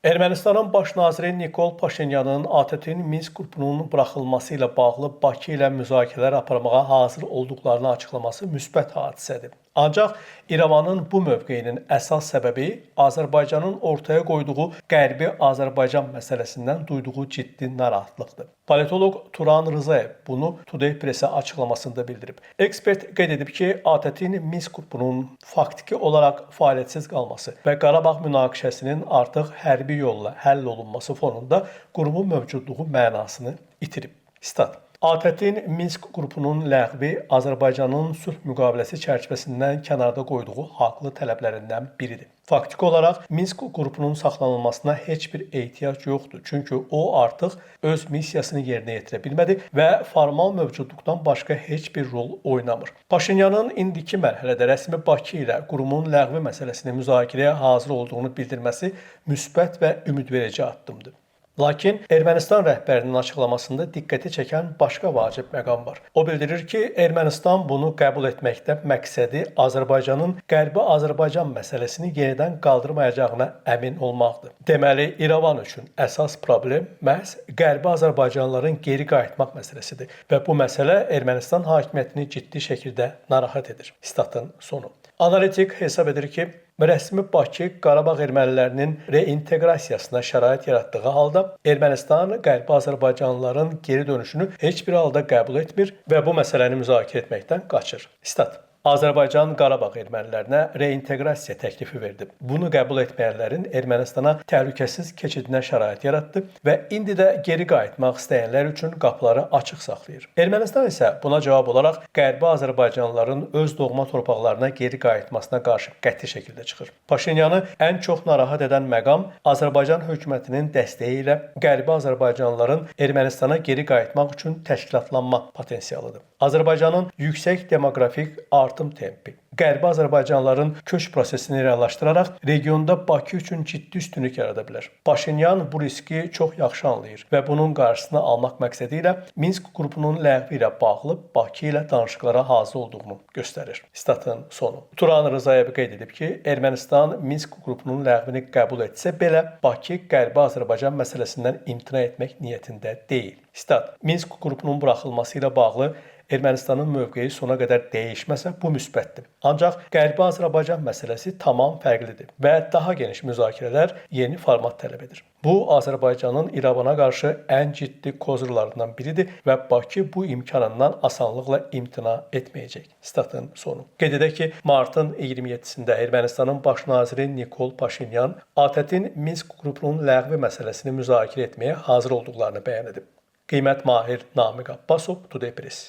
Ermənistanın baş naziri Nikol Paşinyanın ATƏT-in Minsk qrupunun buraxılması ilə bağlı Bakı ilə müzakirələr aparmağa hazır olduqlarını açıqlaması müsbət hadisədir. Ancaq İrəvanın bu mövqeyinin əsas səbəbi Azərbaycanın ortaya qoyduğu Qərbi Azərbaycan məsələsindən duyduğu ciddi narahatlıqdır. Politoloq Turan Rzayev bunu Today Press-ə açıqlamasında bildirib. Ekspert qeyd edib ki, ATƏT-in Minsk qrupunun faktiki olaraq fəaliyyətsiz qalması və Qarabağ münaqişəsinin artıq hərbi yolla həll olunması fonunda qrupumun mövcudluğu mənasını itirib. Stat. ATƏT-in Minsk qrupunun ləğvi Azərbaycanın sülh müqaviləsi çərçivəsindən kənarda qoyduğu haqlı tələblərindən biridir. Faktiki olaraq Minsk qrupunun saxlanılmasına heç bir ehtiyac yoxdur. Çünki o artıq öz missiyasını yerinə yetirə bilmədi və formal mövcudluqdan başqa heç bir rol oynamır. Paşinyanın indiki mərhələdə rəsmi Bakı ilə qurumun ləğvi məsələsini müzakirəyə hazır olduğunu bildirməsi müsbət və ümidverici addımdır. Lakin Ermənistan rəhbərinin açıqlamasında diqqəti çəkən başqa vacib məqam var. O bildirir ki, Ermənistan bunu qəbul etməkdə məqsədi Azərbaycanın Qərbi Azərbaycan məsələsini yenidən qaldırmayacağına əmin olmaqdır. Deməli, İrəvan üçün əsas problem məhz Qərbi Azərbaycanlıların geri qayıtmaq məsələsidir və bu məsələ Ermənistan hakimiyyətini ciddi şəkildə narahat edir. Statın sonu. Analitik hesab edir ki, rəsmi Bakı Qarabağ ermənilərinin reinteqrasiyasına şərait yaratdığı halda Ermənistan Qərbi Azərbaycanlıların geri dönüşünü heç bir halda qəbul etmir və bu məsələni müzakirə etməkdən qaçır. Stat. Azərbaycan Qarabağ ermənilərinə reinteqrasiya təklifi verdi. Bunu qəbul etməyənlərin Ermənistana təhlükəsiz keçidinə şərait yaratdı və indi də geri qayıtmaq istəyənlər üçün qapıları açıq saxlayır. Ermənistan isə buna cavab olaraq Qərbi Azərbaycanlıların öz doğma torpaqlarına geri qayıtmasına qarşı qəti şəkildə çıxır. Paşinyanı ən çox narahat edən məqam Azərbaycan hökumətinin dəstəyi ilə Qərbi Azərbaycanlıların Ermənistana geri qayıtmaq üçün təşkilatlanma potensialıdır. Azərbaycanın yüksək demoqrafik artım tempi, Qərbi Azərbaycanlıların köç prosesini reallaşdıraraq regionda Bakı üçün ciddi üstünlük yarada bilər. Paşinyan bu riski çox yaxşı anlayır və bunun qarşısını almaq məqsədi ilə Minsk qrupunun ləğvi ilə bağlı Bakı ilə danışıqlara hazır olduğunu göstərir. Statın sonu. Turan Rzayev qeyd edib ki, Ermənistan Minsk qrupunun ləğvini qəbul etsə belə Bakı Qərbi Azərbaycan məsələsindən imtina etmək niyyətində deyil. Stat. Minsk qrupunun buraxılması ilə bağlı Ermənistanın mövqeyi sona qədər dəyişməsə bu müsbətdir. Ancaq Qərbi Azərbaycan məsələsi tamam fərqlidir və daha geniş müzakirələr yeni format tələb edir. Bu, Azərbaycanın İrəvana qarşı ən ciddi kozurlarından biridir və Bakı bu imkanından asanlıqla imtina etməyəcək. Statın sonu. Qeyd edək ki, martın 27-sində Ermənistanın baş naziri Nikol Paşinyan ATƏT-in Minsk qrupunun ləğvi məsələsini müzakirə etməyə hazır olduqlarını bəyan edib. Qiymət mahir Namiq Abbasov, Today Press.